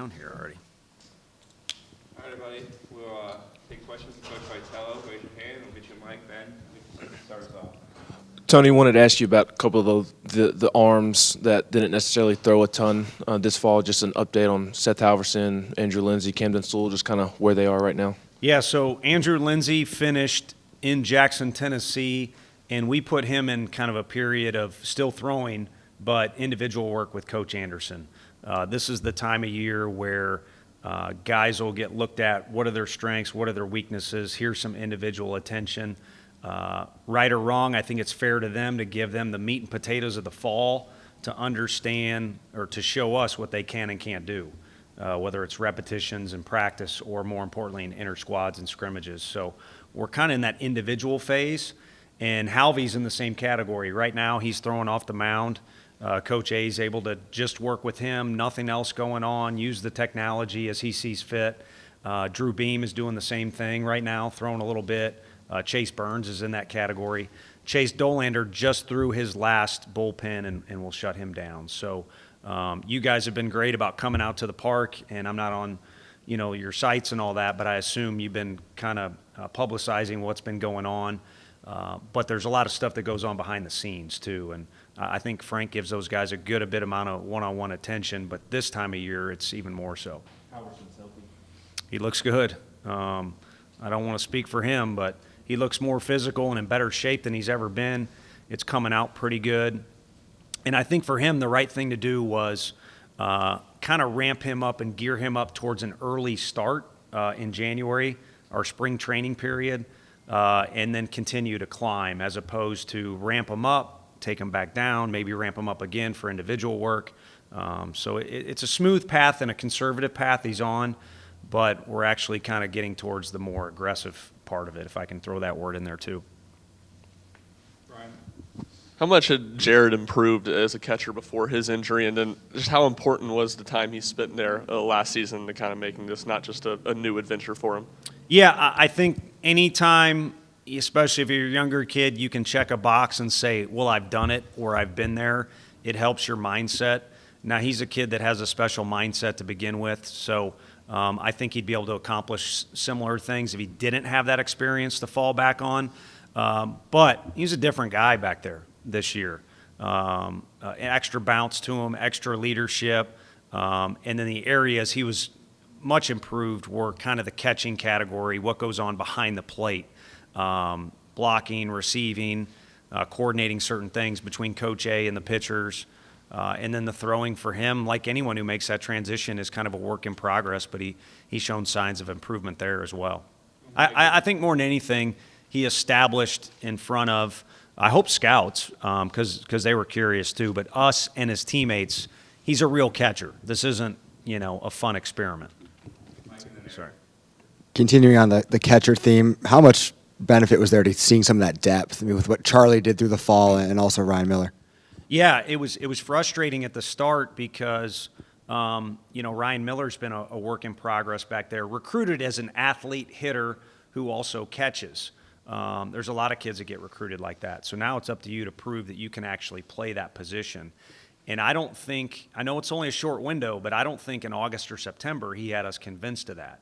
down here already. All right, everybody. We'll take questions from Coach Vitello. Raise your hand. We'll get you a mic, Ben. We can start us off. Tony, wanted to ask you about a couple of the arms that didn't necessarily throw a ton this fall. Just an update on Seth Halverson, Andrew Lindsay, Camden Sewell, just kind of where they are right now. Yeah, so Andrew Lindsay finished in Jackson, Tennessee, and we put him in kind of a period of still throwing, but individual work with Coach Anderson. This is the time of year where guys will get looked at. What are their strengths? What are their weaknesses? Here's some individual attention. Right or wrong, I think it's fair to them to give them the meat and potatoes of the fall to understand or to show us what they can and can't do, whether it's repetitions in practice or, more importantly, in inter squads and scrimmages. So we're kind of in that individual phase, and Halvey's in the same category. Right now he's throwing off the mound. Coach A is able to just work with him, nothing else going on, use the technology as he sees fit. Drew Beam is doing the same thing right now, throwing a little bit. Chase Burns is in that category. Chase Dolander just threw his last bullpen and will shut him down. So you guys have been great about coming out to the park, and I'm not on your sites and all that, but I assume you've been kind of publicizing what's been going on. But there's a lot of stuff that goes on behind the scenes too, and I think Frank gives those guys a bit amount of one-on-one attention, but this time of year it's even more so. Halverson's healthy. He looks good. I don't want to speak for him, but he looks more physical and in better shape than he's ever been. It's coming out pretty good. And I think for him, the right thing to do was kind of ramp him up and gear him up towards an early start in January, our spring training period, and then continue to climb, as opposed to ramp him up, take him back down, maybe ramp him up again for individual work. So it's a smooth path and a conservative path he's on, but we're actually kind of getting towards the more aggressive part of it, if I can throw that word in there too. Brian. How much had Jared improved as a catcher before his injury, and then just how important was the time he spent there last season to kind of making this not just a new adventure for him? Yeah, I think anytime, especially if you're a younger kid, you can check a box and say, well, I've done it or I've been there. It helps your mindset. Now, he's a kid that has a special mindset to begin with, so I think he'd be able to accomplish similar things if he didn't have that experience to fall back on. But he's a different guy back there this year. Extra bounce to him, extra leadership, and then the areas he was much improved were kind of the catching category, what goes on behind the plate, blocking, receiving, coordinating certain things between Coach A and the pitchers. And then the throwing for him, like anyone who makes that transition, is kind of a work in progress, but he's shown signs of improvement there as well. I think more than anything, he established in front of, I hope, scouts, because they were curious too, but us and his teammates, he's a real catcher. This isn't, a fun experiment. Sorry. Continuing on the catcher theme, how much benefit was there to seeing some of that depth? I mean, with what Charlie did through the fall and also Ryan Miller? Yeah, it was frustrating at the start because, Ryan Miller's been a work in progress back there, recruited as an athlete hitter who also catches. There's a lot of kids that get recruited like that. So now it's up to you to prove that you can actually play that position. And I know it's only a short window, but I don't think in August or September he had us convinced of that.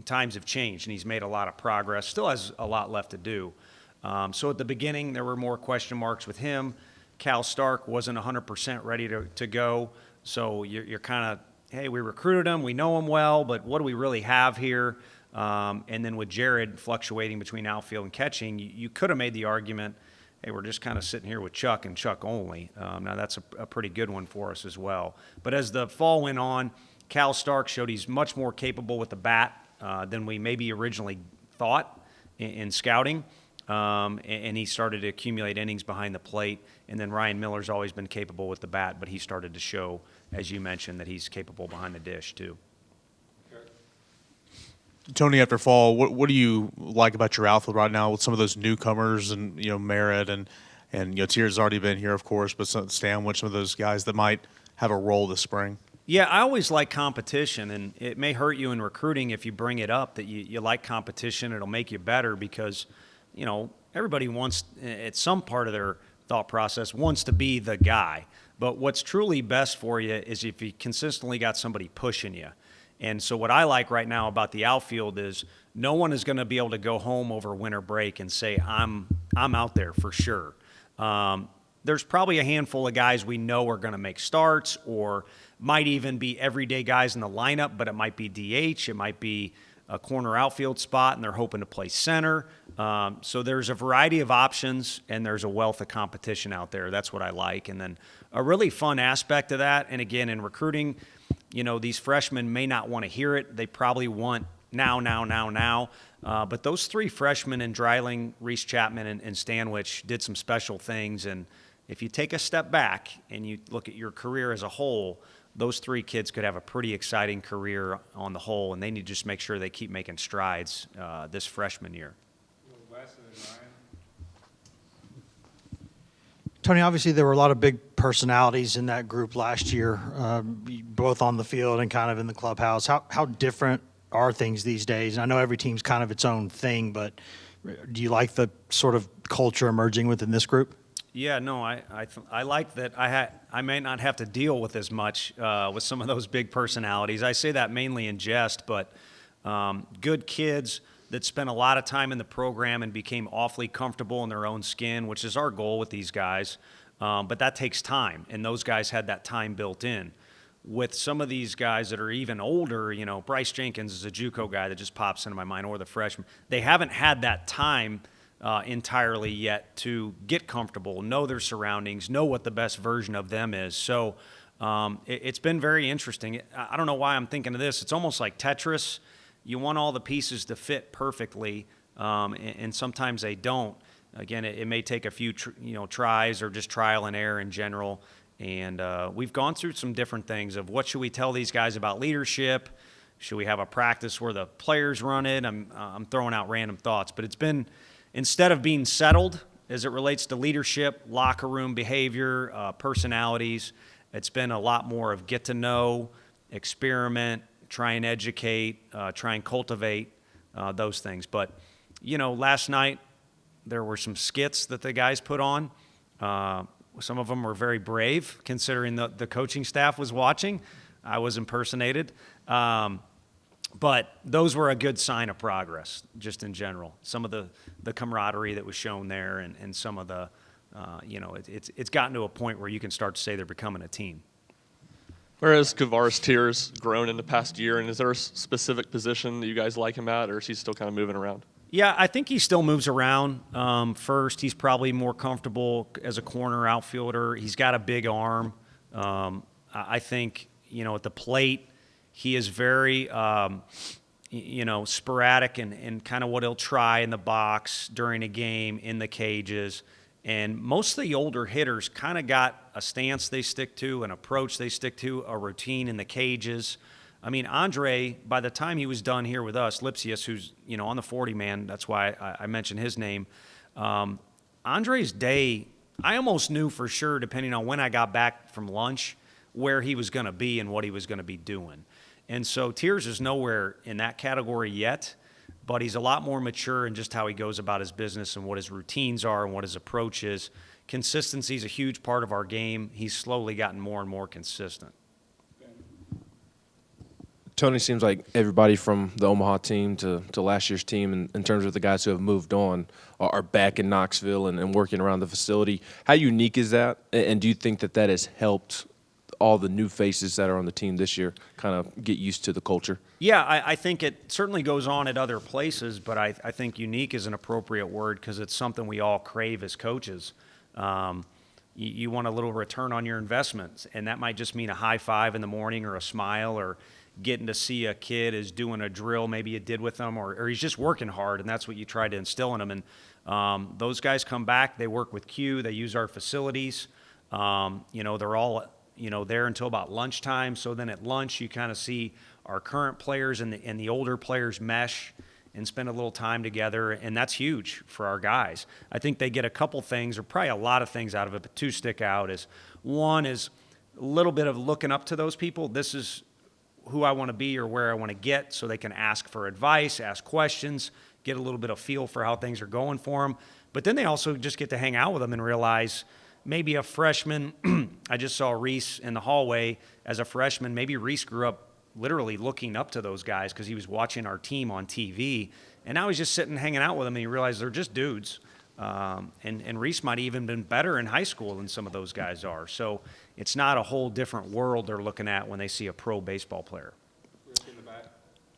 Times have changed, and he's made a lot of progress, still has a lot left to do. So at the beginning, there were more question marks with him. Cal Stark wasn't 100% ready to go. So you're kind of, hey, we recruited him, we know him well, but what do we really have here? And then with Jared fluctuating between outfield and catching, you could have made the argument, hey, we're just kind of sitting here with Chuck and Chuck only. Now that's a pretty good one for us as well. But as the fall went on, Cal Stark showed he's much more capable with the bat than we maybe originally thought in scouting. And he started to accumulate innings behind the plate. And then Ryan Miller's always been capable with the bat, but he started to show, as you mentioned, that he's capable behind the dish too. Tony, after fall, what do you like about your outfield right now with some of those newcomers and Merritt and Tier's already been here, of course, but Stanwich, some of those guys that might have a role this spring? Yeah, I always like competition, and it may hurt you in recruiting if you bring it up that you like competition. It'll make you better because everybody wants, at some part of their thought process, wants to be the guy. But what's truly best for you is if you consistently got somebody pushing you. And so what I like right now about the outfield is no one is going to be able to go home over winter break and say, I'm out there for sure. There's probably a handful of guys we know are going to make starts or might even be everyday guys in the lineup, but it might be DH, it might be a corner outfield spot, and they're hoping to play center. So there's a variety of options, and there's a wealth of competition out there. That's what I like. And then a really fun aspect of that, and again, in recruiting, these freshmen may not want to hear it. They probably want now. But those three freshmen in Dreiling, Reese Chapman, and Stanwich did some special things. And if you take a step back and you look at your career as a whole, those three kids could have a pretty exciting career on the whole, and they need to just make sure they keep making strides this freshman year. Wes and then Ryan. Tony, obviously there were a lot of big personalities in that group last year, both on the field and kind of in the clubhouse. How different are things these days? And I know every team's kind of its own thing, but do you like the sort of culture emerging within this group? Yeah, no, I like that I may not have to deal with as much with some of those big personalities. I say that mainly in jest, but good kids that spent a lot of time in the program and became awfully comfortable in their own skin, which is our goal with these guys. But that takes time, and those guys had that time built in. With some of these guys that are even older, Bryce Jenkins is a JUCO guy that just pops into my mind, or the freshman. They haven't had that time entirely yet to get comfortable, know their surroundings, know what the best version of them is. So it's been very interesting. I don't know why I'm thinking of this. It's almost like Tetris. You want all the pieces to fit perfectly, and sometimes they don't. Again, it may take a few tries or just trial and error in general. And we've gone through some different things of what should we tell these guys about leadership? Should we have a practice where the players run it? I'm throwing out random thoughts, but it's been, instead of being settled as it relates to leadership, locker room behavior, personalities, it's been a lot more of get to know, experiment, try and educate, try and cultivate those things. But, last night there were some skits that the guys put on. Some of them were very brave, considering the coaching staff was watching. I was impersonated. But those were a good sign of progress, just in general. Some of the camaraderie that was shown there and some of the, it's gotten to a point where you can start to say they're becoming a team. Whereas Kavaris Tears grown in the past year, and is there a specific position that you guys like him at, or is he still kind of moving around? Yeah, I think he still moves around. First, he's probably more comfortable as a corner outfielder. He's got a big arm. I think, at the plate, he is very, sporadic and kind of what he'll try in the box during a game, in the cages. And most of the older hitters kind of got a stance they stick to, an approach they stick to, a routine in the cages. I mean, Andre, by the time he was done here with us, Lipsius, who's, on the 40-man, that's why I mentioned his name. Andre's day, I almost knew for sure, depending on when I got back from lunch, where he was going to be and what he was going to be doing. And so Tears is nowhere in that category yet, but he's a lot more mature in just how he goes about his business and what his routines are and what his approach is. Consistency is a huge part of our game. He's slowly gotten more and more consistent. Tony, seems like everybody from the Omaha team to last year's team, in terms of the guys who have moved on, are back in Knoxville and working around the facility. How unique is that? And do you think that has helped all the new faces that are on the team this year kind of get used to the culture? Yeah, I think it certainly goes on at other places, but I think unique is an appropriate word because it's something we all crave as coaches. You want a little return on your investments, and that might just mean a high five in the morning or a smile or getting to see a kid is doing a drill maybe you did with them or he's just working hard, and that's what you try to instill in them. And those guys come back, they work with Q, they use our facilities. They're all there until about lunchtime. So then at lunch, you kind of see our current players and the older players mesh and spend a little time together, and that's huge for our guys. I think they get a couple things, or probably a lot of things out of it, but two stick out. One is a little bit of looking up to those people. This is who I want to be or where I want to get, so they can ask for advice, ask questions, get a little bit of feel for how things are going for them. But then they also just get to hang out with them and realize maybe a freshman, I just saw Reese in the hallway as a freshman. Maybe Reese grew up literally looking up to those guys because he was watching our team on TV. And now he's just sitting hanging out with them, and he realized they're just dudes. And Reese might have even been better in high school than some of those guys are. So it's not a whole different world they're looking at when they see a pro baseball player. In the back.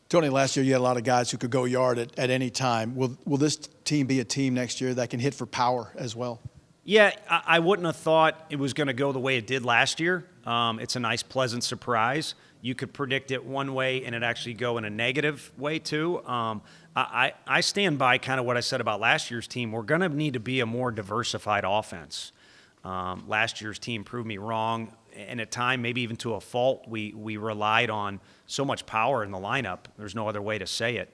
Tony, last year you had a lot of guys who could go yard at any time. Will this team be a team next year that can hit for power as well? Yeah, I wouldn't have thought it was going to go the way it did last year. It's a nice, pleasant surprise. You could predict it one way and it actually go in a negative way too. I stand by kind of what I said about last year's team. We're going to need to be a more diversified offense. Last year's team proved me wrong, and at time, maybe even to a fault, we relied on so much power in the lineup. There's no other way to say it.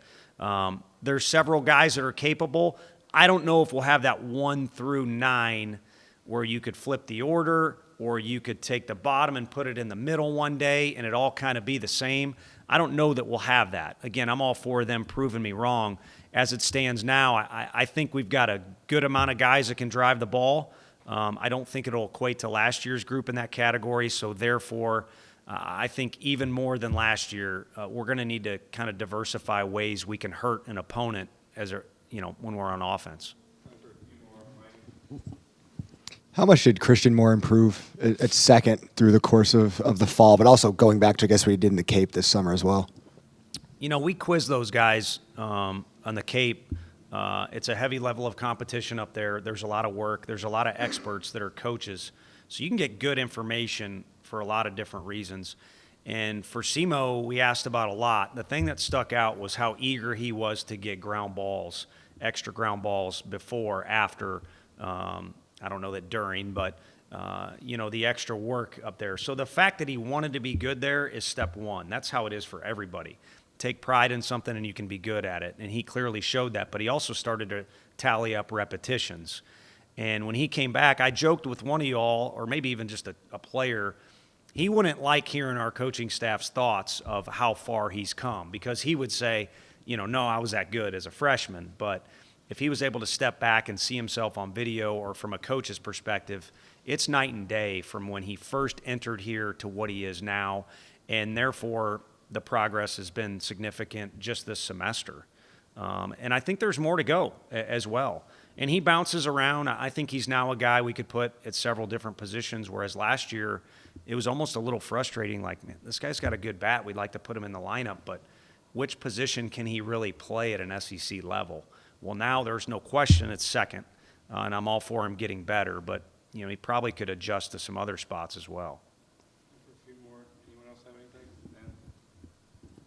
There's several guys that are capable. I don't know if we'll have that 1 through 9 where you could flip the order or you could take the bottom and put it in the middle one day and it all kind of be the same. I don't know that we'll have that. Again, I'm all for them proving me wrong. As it stands now, I think we've got a good amount of guys that can drive the ball. I don't think it'll equate to last year's group in that category, so therefore I think even more than last year, we're going to need to kind of diversify ways we can hurt an opponent when we're on offense. How much did Christian Moore improve at second through the course of the fall, but also going back to, I guess, what he did in the Cape this summer as well? We quiz those guys on the Cape. It's a heavy level of competition up there. There's a lot of work. There's a lot of experts that are coaches. So you can get good information for a lot of different reasons. And for Simo, we asked about a lot. The thing that stuck out was how eager he was to get ground balls, extra ground balls before, after, I don't know that during, but, the extra work up there. So the fact that he wanted to be good there is step one. That's how it is for everybody. Take pride in something and you can be good at it. And he clearly showed that, but he also started to tally up repetitions. And when he came back, I joked with one of y'all, or maybe even just a player, he wouldn't like hearing our coaching staff's thoughts of how far he's come, because he would say, no, I was that good as a freshman. But if he was able to step back and see himself on video or from a coach's perspective, it's night and day from when he first entered here to what he is now. And therefore, the progress has been significant just this semester. And I think there's more to go as well. And he bounces around. I think he's now a guy we could put at several different positions, whereas last year it was almost a little frustrating. Like, man, this guy's got a good bat. We'd like to put him in the lineup, but which position can he really play at an SEC level? Well, now there's no question it's second, and I'm all for him getting better, but he probably could adjust to some other spots as well. A few more. Anyone else have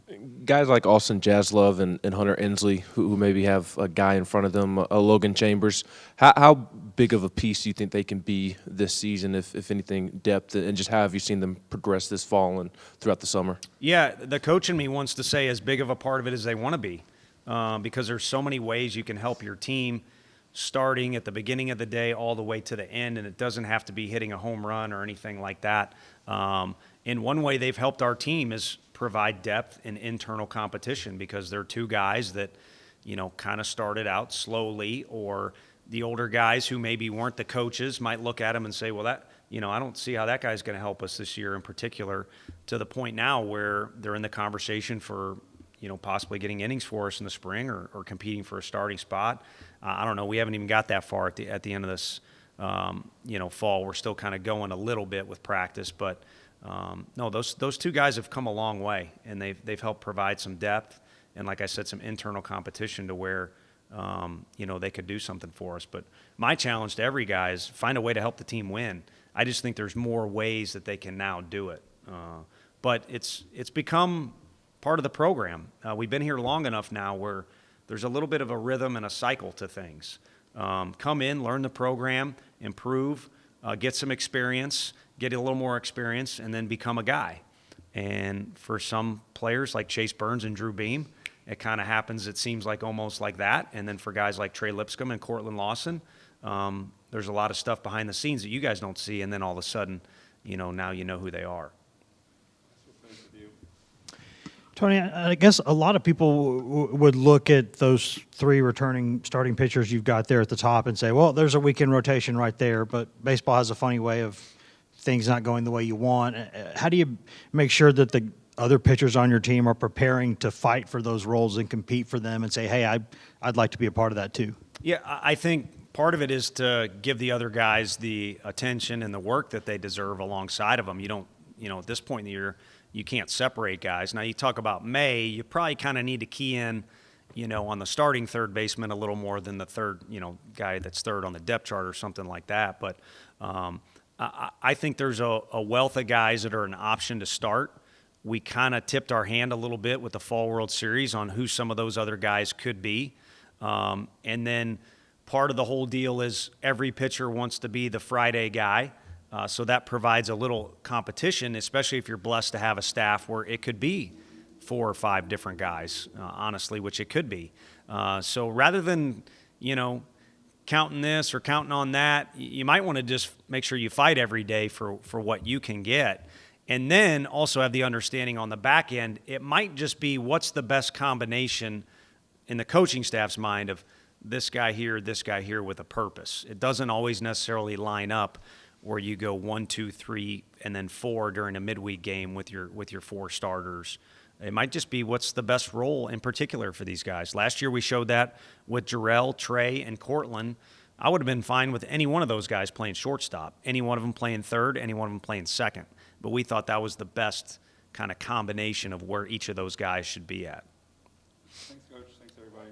anything? Guys like Austin Jaslove and Hunter Inslee, who maybe have a guy in front of them, Logan Chambers, how big of a piece do you think they can be this season, if anything, depth, and just how have you seen them progress this fall and throughout the summer? Yeah, the coach in me wants to say as big of a part of it as they want to be, because there's so many ways you can help your team, starting at the beginning of the day all the way to the end, and it doesn't have to be hitting a home run or anything like that. In one way they've helped our team is provide depth in internal competition, because they're two guys that, kind of started out slowly, or the older guys who maybe weren't the coaches might look at them and say, well, that, I don't see how that guy's going to help us this year in particular, to the point now where they're in the conversation for, possibly getting innings for us in the spring or competing for a starting spot. I don't know. We haven't even got that far at the end of this, fall. We're still kind of going a little bit with practice, but no, those two guys have come a long way, and they've helped provide some depth and, like I said, some internal competition to where they could do something for us. But my challenge to every guy is find a way to help the team win. I just think there's more ways that they can now do it. But it's become part of the program. We've been here long enough now where there's a little bit of a rhythm and a cycle to things. Come in, learn the program, improve, get some experience, get a little more experience, and then become a guy. And for some players like Chase Burns and Drew Beam, it kind of happens, it seems like almost like that. And then for guys like Trey Lipscomb and Cortland Lawson, there's a lot of stuff behind the scenes that you guys don't see, and then all of a sudden, now you know who they are. Tony, I guess a lot of people would look at those 3 returning starting pitchers you've got there at the top and say, well, there's a weekend rotation right there, but baseball has a funny way of things not going the way you want. How do you make sure that the other pitchers on your team are preparing to fight for those roles and compete for them and say, hey, I'd like to be a part of that too? Yeah, I think part of it is to give the other guys the attention and the work that they deserve alongside of them. You don't, at this point in the year, you can't separate guys. Now, you talk about May, you probably kind of need to key in, on the starting third baseman a little more than the third, guy that's third on the depth chart or something like that. But I think there's a wealth of guys that are an option to start. We kind of tipped our hand a little bit with the Fall World Series on who some of those other guys could be. And then part of the whole deal is every pitcher wants to be the Friday guy. So that provides a little competition, especially if you're blessed to have a staff where it could be 4 or 5 different guys, honestly, which it could be. So rather than, counting this or counting on that, you might want to just make sure you fight every day for what you can get. And then also have the understanding on the back end, it might just be what's the best combination in the coaching staff's mind of this guy here with a purpose. It doesn't always necessarily line up where you go 1, 2, 3, and then 4 during a midweek game with your 4 starters. It might just be what's the best role in particular for these guys. Last year we showed that with Jarrell, Trey, and Cortland. I would have been fine with any one of those guys playing shortstop, any one of them playing third, any one of them playing second. But we thought that was the best kind of combination of where each of those guys should be at. Thanks, Coach. Thanks, everybody.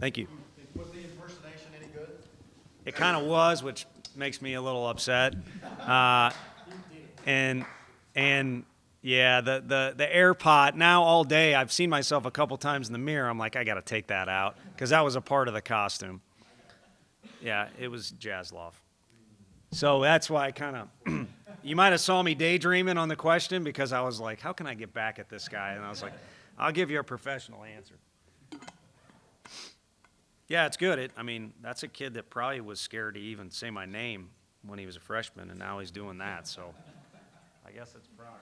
Thank you. Was the impersonation any good? It kind of was, which makes me a little upset. And yeah, the air pot, now all day, I've seen myself a couple times in the mirror. I'm like, I got to take that out because that was a part of the costume. Yeah, it was Jazzloff. So that's why I kind of, you might have saw me daydreaming on the question because I was like, how can I get back at this guy? And I was like, I'll give you a professional answer. Yeah, it's good. That's a kid that probably was scared to even say my name when he was a freshman, and now he's doing that. So I guess it's progress.